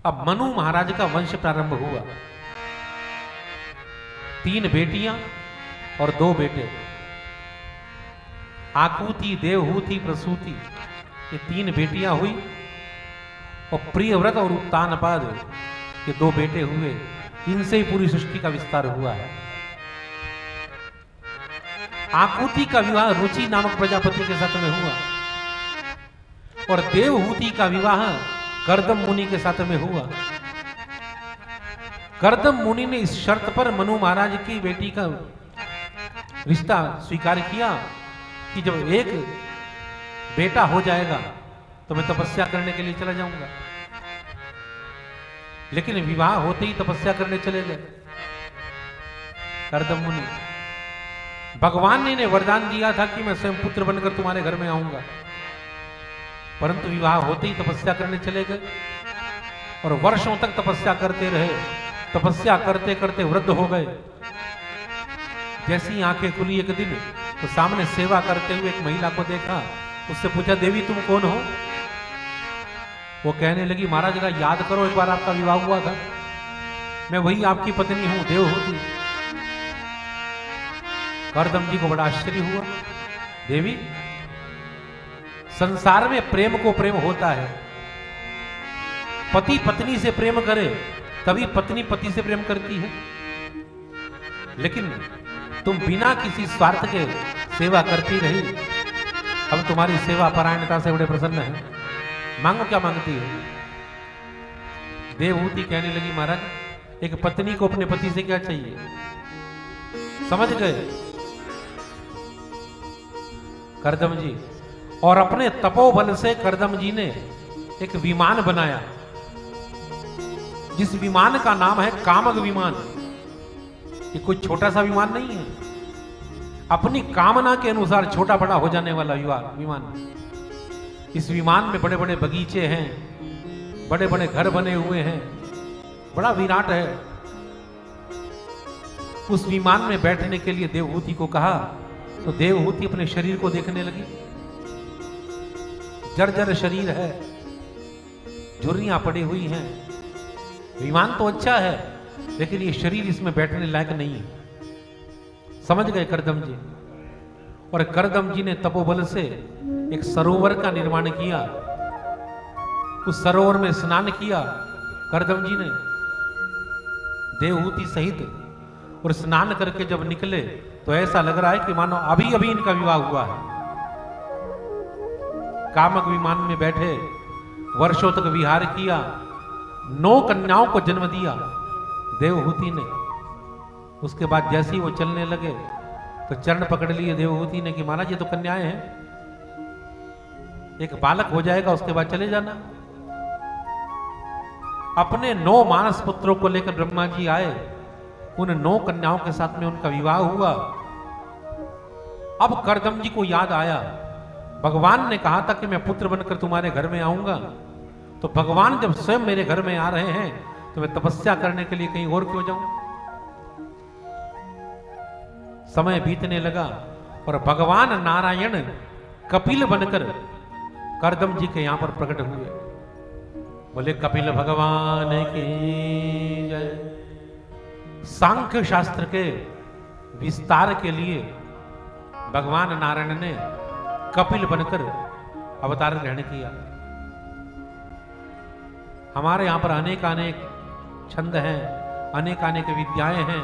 अब मनु महाराज का वंश प्रारंभ हुआ। 3 बेटियां और 2 बेटे, आकुति, देवहूति, प्रसूति, ये 3 बेटियां हुई और प्रियव्रत और उत्तानपाद ये 2 बेटे हुए। इनसे ही पूरी सृष्टि का विस्तार हुआ है। आकुति का विवाह रुचि नामक प्रजापति के साथ में हुआ और देवहूति का विवाह कर्दम मुनि के साथ में हुआ। कर्दम मुनि ने इस शर्त पर मनु महाराज की बेटी का रिश्ता स्वीकार किया कि जब एक बेटा हो जाएगा तो मैं तपस्या करने के लिए चला जाऊंगा। लेकिन विवाह होते ही तपस्या करने चले गए कर्दम मुनि। भगवान ने इन्हें वरदान दिया था कि मैं स्वयं पुत्र बनकर तुम्हारे घर में आऊंगा, परंतु विवाह होते ही तपस्या करने चले गए और वर्षों तक तपस्या करते रहे। तपस्या करते करते वृद्ध हो गए। जैसी आंखें खुली एक दिन तो सामने सेवा करते हुए एक महिला को देखा। उससे पूछा, देवी तुम कौन हो? वो कहने लगी, महाराज जरा याद करो, एक बार आपका विवाह हुआ था, मैं वही आपकी पत्नी हूं, देवहूति। कर्दम जी को बड़ा आश्चर्य हुआ। देवी, संसार में प्रेम को प्रेम होता है। पति पत्नी से प्रेम करे तभी पत्नी पति से प्रेम करती है, लेकिन तुम बिना किसी स्वार्थ के सेवा करती रही। हम तुम्हारी सेवा परायणता से बड़े प्रसन्न हैं। मांगो, क्या मांगती है? देवहूति कहने लगी, महाराज एक पत्नी को अपने पति से क्या चाहिए? समझ गए कर्दम जी। और अपने तपोबल से कर्दम जी ने एक विमान बनाया, जिस विमान का नाम है कामग विमान। ये कोई छोटा सा विमान नहीं है, अपनी कामना के अनुसार छोटा बड़ा हो जाने वाला विमान। इस विमान में बड़े बड़े बगीचे हैं, बड़े बड़े घर बने हुए हैं, बड़ा विराट है। उस विमान में बैठने के लिए देवहूति को कहा तो देवहूति अपने शरीर को देखने लगी। जर्जर शरीर है, झुर्रियां पड़ी हुई हैं। विमान तो अच्छा है, लेकिन ये शरीर इसमें बैठने लायक नहीं है। समझ गए कर्दम जी। और कर्दम जी ने तपोबल से एक सरोवर का निर्माण किया। उस सरोवर में स्नान किया कर्दम जी ने देवहूति सहित, और स्नान करके जब निकले तो ऐसा लग रहा है कि मानो अभी अभी इनका विवाह हुआ है। कामक विमान में बैठे वर्षों तक विहार किया, 9 कन्याओं को जन्म दिया देवहूति ने। उसके बाद जैसे ही वो चलने लगे तो चरण पकड़ लिए देवहूति ने कि महाराज ये तो कन्याएं हैं, एक बालक हो जाएगा उसके बाद चले जाना। अपने 9 मानस पुत्रों को लेकर ब्रह्मा जी आए। उन 9 कन्याओं के साथ में उनका विवाह हुआ। अब कर्दम जी को याद आया, भगवान ने कहा था कि मैं पुत्र बनकर तुम्हारे घर में आऊंगा, तो भगवान जब स्वयं मेरे घर में आ रहे हैं तो मैं तपस्या करने के लिए कहीं और क्यों जाऊं? समय बीतने लगा और भगवान नारायण कपिल बनकर कर्दम जी के यहां पर प्रकट हुए। बोले कपिल भगवान की जय। सांख्य शास्त्र के विस्तार के लिए भगवान नारायण ने कपिल बनकर अवतार ग्रहण किया। हमारे यहां पर अनेक अनेक छंद हैं, अनेक अनेक विद्याएं हैं,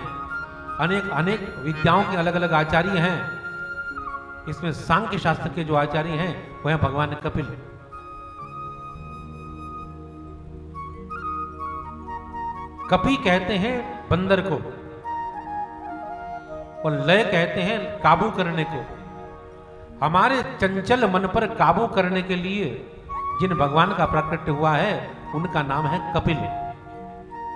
अनेक अनेक विद्याओं के अलग अलग आचार्य हैं। इसमें सांख्य शास्त्र के जो आचार्य हैं वह हैं भगवान कपिल। कपि कहते हैं बंदर को और लय कहते हैं काबू करने को। हमारे चंचल मन पर काबू करने के लिए जिन भगवान का प्राकट्य हुआ है उनका नाम है कपिल।